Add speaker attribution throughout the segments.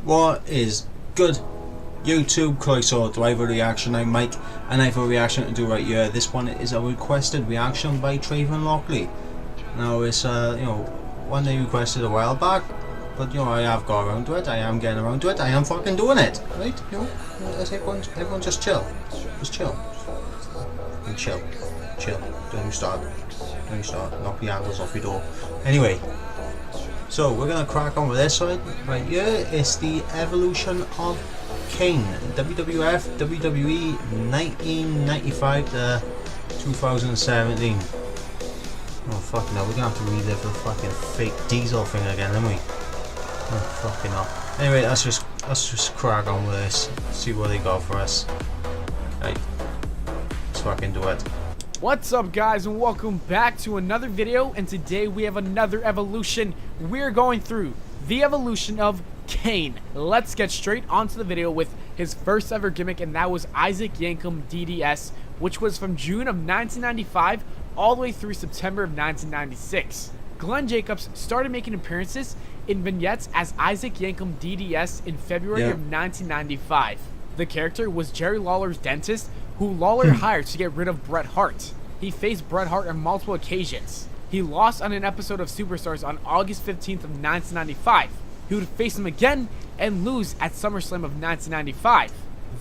Speaker 1: What is good? YouTube Croeso, the Ivor Reaction. I'm Mike, and Ivor Reaction to do right here. This one is a requested reaction by Traven Lockley. Now it's one they requested a while back, but I have got around to it. I am getting around to it. I am fucking doing it. Right? Everyone just chill. Just chill. Chill. Don't you start. Knock the angles off your door. Anyway. So we're gonna crack on with this side right here. It's the evolution of Kane, WWF, WWE, 1995 to 2017. Oh fucking hell, we're gonna have to relive the fucking fake Diesel thing again, aren't we? Oh fucking hell. Anyway, let's just crack on with this. See what they got for us. Right, let's fucking do it.
Speaker 2: What's up, guys, and welcome back to another video. And today we have another evolution. We're going through the evolution of Kane. Let's get straight onto the video with his first ever gimmick, and that was Isaac Yankem DDS, which was from June of 1995 all the way through September of 1996. Glenn Jacobs started making appearances in vignettes as Isaac Yankem DDS in February of 1995. The character was Jerry Lawler's dentist, who Lawler hired to get rid of Bret Hart. He faced Bret Hart on multiple occasions. He lost on an episode of Superstars on August 15th of 1995. He would face him again and lose at SummerSlam of 1995.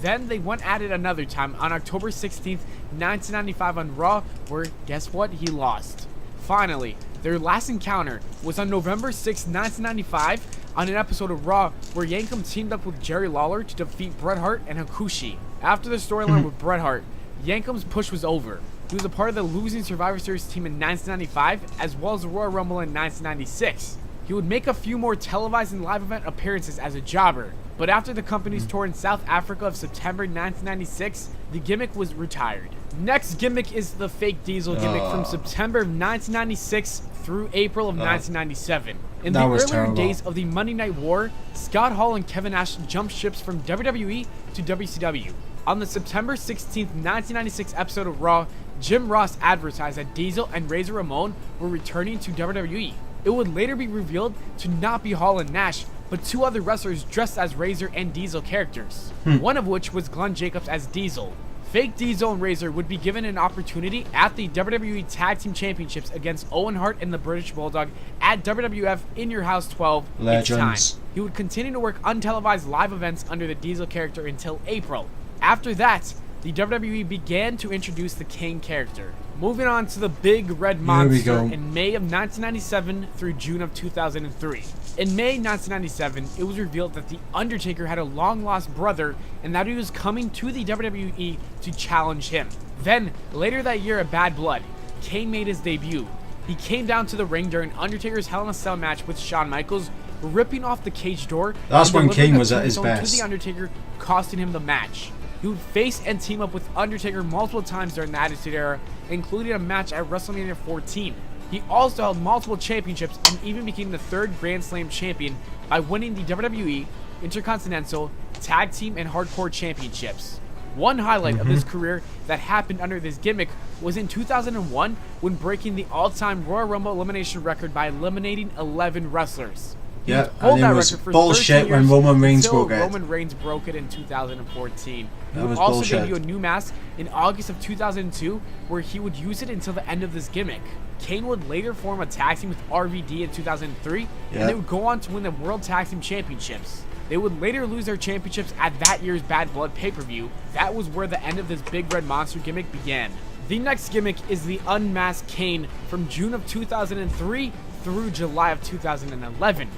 Speaker 2: Then they went at it another time on October 16th, 1995 on Raw, where, guess what, he lost. Finally, their last encounter was on November 6, 1995 on an episode of Raw where Yankem teamed up with Jerry Lawler to defeat Bret Hart and Hakushi. After the storyline with Bret Hart, Yankem's push was over. He was a part of the losing Survivor Series team in 1995 as well as the Royal Rumble in 1996. He would make a few more televised and live event appearances as a jobber, but after the company's tour in South Africa of September 1996, the gimmick was retired. Next gimmick is the fake Diesel gimmick from September of 1996 through April of 1997. In the earlier days of the Monday Night War, Scott Hall and Kevin Nash jumped ships from WWE to WCW. On the September 16th, 1996 episode of Raw, Jim Ross advertised that Diesel and Razor Ramon were returning to WWE. It would later be revealed to not be Hall and Nash, but two other wrestlers dressed as Razor and Diesel characters, one of which was Glenn Jacobs as Diesel. Fake Diesel and Razor would be given an opportunity at the WWE Tag Team Championships against Owen Hart and the British Bulldog at WWF In Your House 12.
Speaker 1: Legends.
Speaker 2: It's time. He would continue to work untelevised live events under the Diesel character until April. After that, the WWE began to introduce the Kane character. Moving on to the Big Red Monster in May of 1997 through June of 2003. In May 1997, it was revealed that The Undertaker had a long-lost brother and that he was coming to the WWE to challenge him. Then, later that year at Bad Blood, Kane made his debut. He came down to the ring during Undertaker's Hell in a Cell match with Shawn Michaels, ripping off the cage door.
Speaker 1: That's when Kane was at his best.
Speaker 2: To The Undertaker, costing him the match. He would face and team up with Undertaker multiple times during the Attitude Era, including a match at WrestleMania 14. He also held multiple championships and even became the third Grand Slam champion by winning the WWE, Intercontinental, Tag Team, and Hardcore Championships. One highlight of his career that happened under this gimmick was in 2001 when breaking the all-time Royal Rumble elimination record by eliminating 11 wrestlers.
Speaker 1: Yeah, and it was bullshit when Roman Reigns broke it.
Speaker 2: Roman Reigns broke it in 2014. He would
Speaker 1: was
Speaker 2: also
Speaker 1: bullshit.
Speaker 2: debut a new mask in August of 2002, where he would use it until the end of this gimmick. Kane would later form a tag team with RVD in 2003, and they would go on to win the World Tag Team Championships. They would later lose their championships at that year's Bad Blood pay-per-view. That was where the end of this Big Red Monster gimmick began. The next gimmick is the Unmasked Kane from June of 2003 through July of 2011.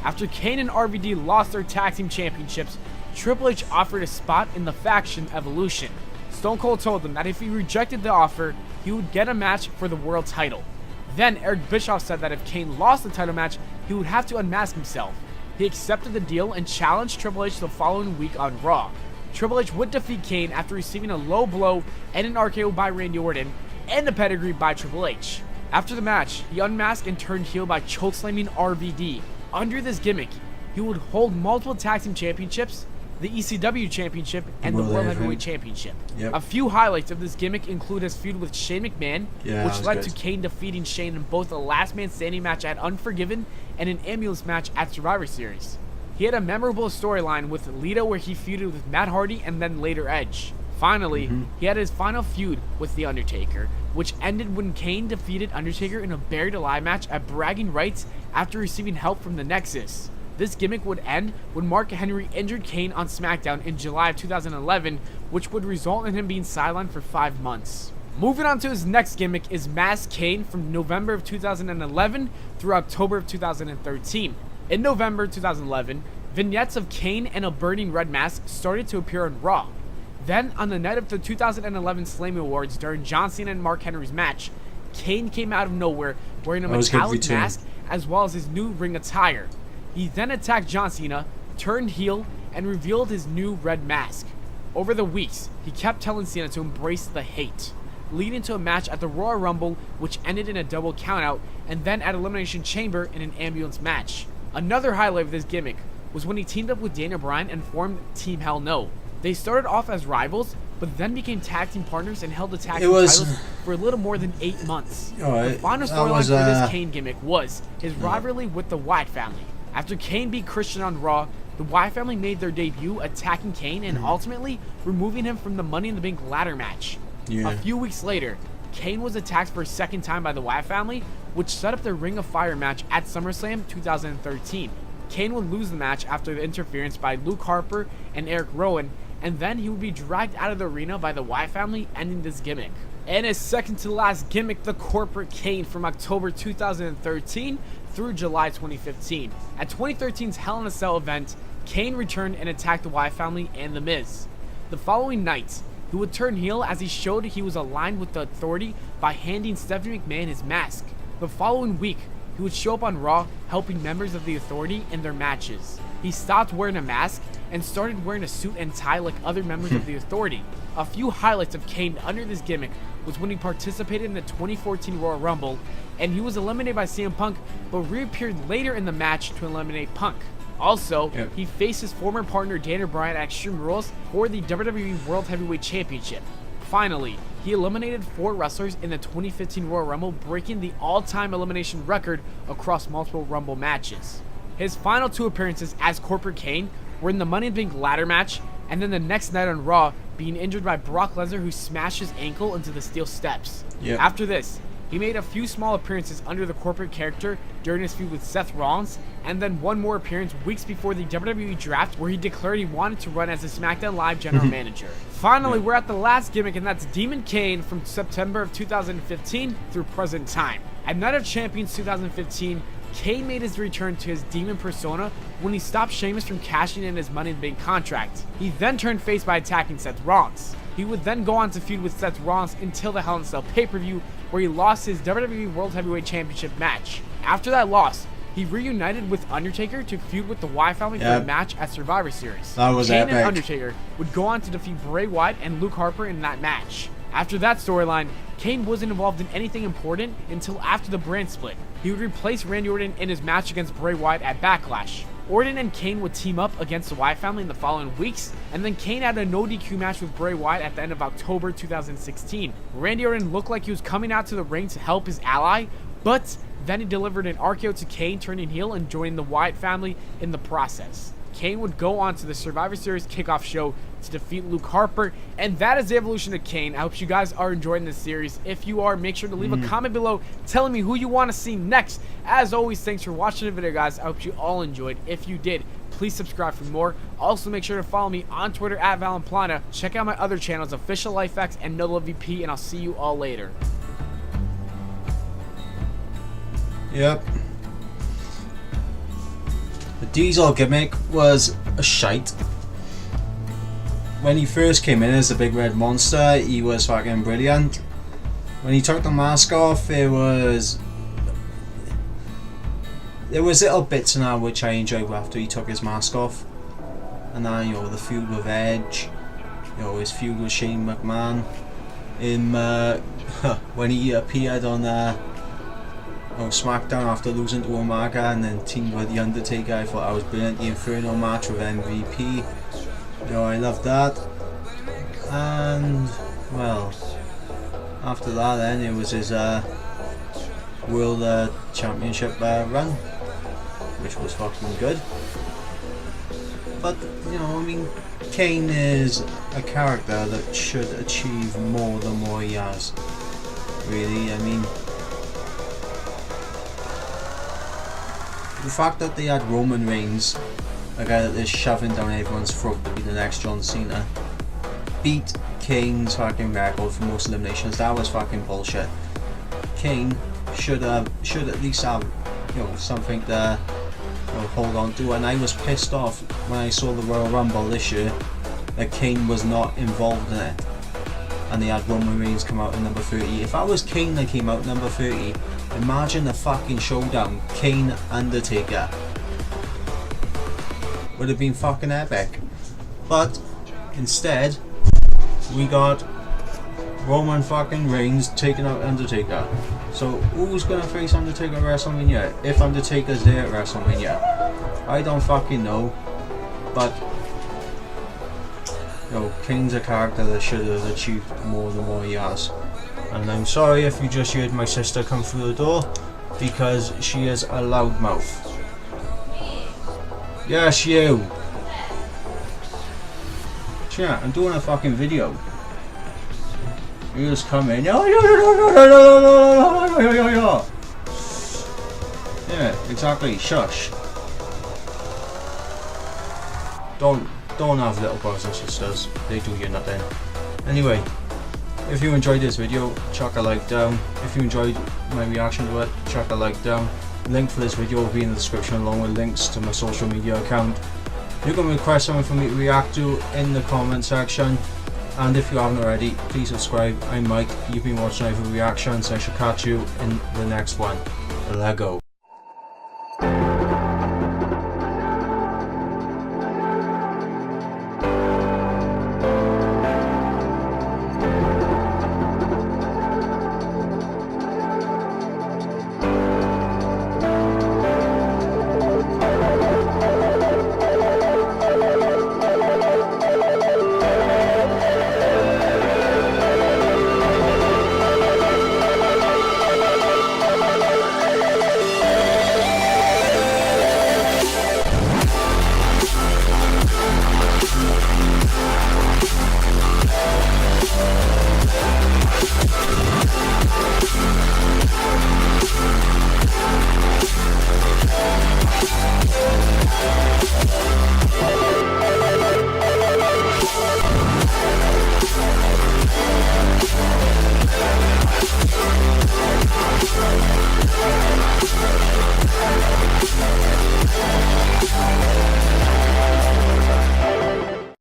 Speaker 2: After Kane and RVD lost their tag team championships, Triple H offered a spot in the faction Evolution. Stone Cold told them that if he rejected the offer, he would get a match for the world title. Then Eric Bischoff said that if Kane lost the title match, he would have to unmask himself. He accepted the deal and challenged Triple H the following week on Raw. Triple H would defeat Kane after receiving a low blow and an RKO by Randy Orton and a pedigree by Triple H. After the match, he unmasked and turned heel by chokeslamming RVD. Under this gimmick, he would hold multiple tag team championships, the ECW Championship, and the World Heavyweight Championship. A few highlights of this gimmick include his feud with Shane McMahon, which led to Kane defeating Shane in both a Last Man Standing match at Unforgiven and an ambulance match at Survivor Series. He had a memorable storyline with Lita where he feuded with Matt Hardy and then later Edge. Finally, he had his final feud with The Undertaker, which ended when Kane defeated Undertaker in a Buried Alive match at Bragging Rights after receiving help from the Nexus. This gimmick would end when Mark Henry injured Kane on SmackDown in July of 2011, which would result in him being sidelined for 5 months. Moving on to his next gimmick is Masked Kane from November of 2011 through October of 2013. In November 2011, vignettes of Kane and a burning red mask started to appear on Raw. Then, on the night of the 2011 Slammy Awards during John Cena and Mark Henry's match, Kane came out of nowhere wearing a metallic mask as well as his new ring attire. He then attacked John Cena, turned heel, and revealed his new red mask. Over the weeks, he kept telling Cena to embrace the hate, leading to a match at the Royal Rumble which ended in a double countout, and then at Elimination Chamber in an ambulance match. Another highlight of this gimmick was when he teamed up with Daniel Bryan and formed Team Hell No. They started off as rivals, but then became tag team partners and held the tag team titles for a little more than 8 months. The final storyline for this Kane gimmick was his rivalry with the Wyatt family. After Kane beat Christian on Raw, the Wyatt family made their debut attacking Kane and ultimately removing him from the Money in the Bank ladder match. A few weeks later, Kane was attacked for a second time by the Wyatt family, which set up the Ring of Fire match at SummerSlam 2013. Kane would lose the match after the interference by Luke Harper and Eric Rowan, and then he would be dragged out of the arena by the Wyatt family, ending this gimmick. And his second to last gimmick, the Corporate Kane, from October 2013 through July 2015. At 2013's Hell in a Cell event, Kane returned and attacked the Wyatt family and The Miz. The following night, he would turn heel as he showed he was aligned with the Authority by handing Stephanie McMahon his mask. The following week, he would show up on Raw helping members of the Authority in their matches. He stopped wearing a mask and started wearing a suit and tie like other members of the Authority. A few highlights of Kane under this gimmick was when he participated in the 2014 Royal Rumble, and he was eliminated by CM Punk, but reappeared later in the match to eliminate Punk. Also, he faced his former partner Daniel Bryan at Extreme Rules for the WWE World Heavyweight Championship. Finally, he eliminated 4 wrestlers in the 2015 Royal Rumble, breaking the all-time elimination record across multiple Rumble matches. His final 2 appearances as Corporate Kane were in the Money in the Bank ladder match, and then the next night on Raw, being injured by Brock Lesnar, who smashed his ankle into the steel steps. After this, he made a few small appearances under the Corporate character during his feud with Seth Rollins, and then one more appearance weeks before the WWE draft where he declared he wanted to run as a SmackDown Live general manager. Finally, we're at the last gimmick, and that's Demon Kane from September of 2015 through present time. At Night of Champions 2015, Kane made his return to his demon persona when he stopped Sheamus from cashing in his Money in the Bank contract. He then turned face by attacking Seth Rollins. He would then go on to feud with Seth Rollins until the Hell in a Cell pay-per-view, where he lost his WWE World Heavyweight Championship match. After that loss, he reunited with Undertaker to feud with the Wyatt family for a match at Survivor Series.
Speaker 1: That was
Speaker 2: Kane
Speaker 1: epic.
Speaker 2: and Undertaker would go on to defeat Bray Wyatt and Luke Harper in that match. After that storyline, Kane wasn't involved in anything important until after the brand split. He would replace Randy Orton in his match against Bray Wyatt at Backlash. Orton and Kane would team up against the Wyatt family in the following weeks, and then Kane had a no DQ match with Bray Wyatt at the end of October 2016. Randy Orton looked like he was coming out to the ring to help his ally, but then he delivered an RKO to Kane, turning heel and joining the Wyatt family in the process. Kane would go on to the Survivor Series kickoff show to defeat Luke Harper, and that is the evolution of Kane. I hope you guys are enjoying this series. If you are, make sure to leave a comment below telling me who you want to see next. As always, thanks for watching the video, guys. I hope you all enjoyed. If you did, please subscribe for more. Also, make sure to follow me on Twitter at Valenplana. Check out my other channels, Official LifeX and NoLoveVP, and I'll see you all later.
Speaker 1: Yep. The Diesel gimmick was a shite. When he first came in as a big red monster, he was fucking brilliant. When he took the mask off, there was little bits in that which I enjoyed after he took his mask off. And then, you know, the feud with Edge, you know, his feud with Shane McMahon, him when he appeared on SmackDown after losing to Omega and then teamed with The Undertaker. I thought that was brilliant. The Inferno match with MVP, you know, I loved that. And well, after that then it was his World Championship run, which was fucking good. But, you know, I mean, Kane is a character that should achieve more than what he has. Really, I mean, the fact that they had Roman Reigns, a guy that is shoving down everyone's throat to be the next John Cena, beat Kane's fucking record for most eliminations, that was fucking bullshit. Kane should at least have, you know, something to, you know, hold on to. And I was pissed off when I saw the Royal Rumble this year that Kane was not involved in it, and they had Roman Reigns come out at number 30. If I was Kane that came out number 30, imagine the fucking showdown, Kane Undertaker. Would have been fucking epic. But instead, we got Roman fucking Reigns taking out Undertaker. So who's gonna face Undertaker at WrestleMania if Undertaker's there at WrestleMania? I don't fucking know. But, you know, Kane's a character that should have achieved more than what he has. And I'm sorry if you just heard my sister come through the door, because she is a loudmouth. Yes, you. Yeah, I'm doing a fucking video. You just come in. Yeah, exactly. Shush. Don't have little brothers and sisters. They do you nothing. Anyway, if you enjoyed this video, chuck a like down. If you enjoyed my reaction to it, chuck a like down. Link for this video will be in the description, along with links to my social media account. You can request something for me to react to in the comment section. And if you haven't already, please subscribe. I'm Mike. You've been watching Ivor Reactions. I shall catch you in the next one. Lego.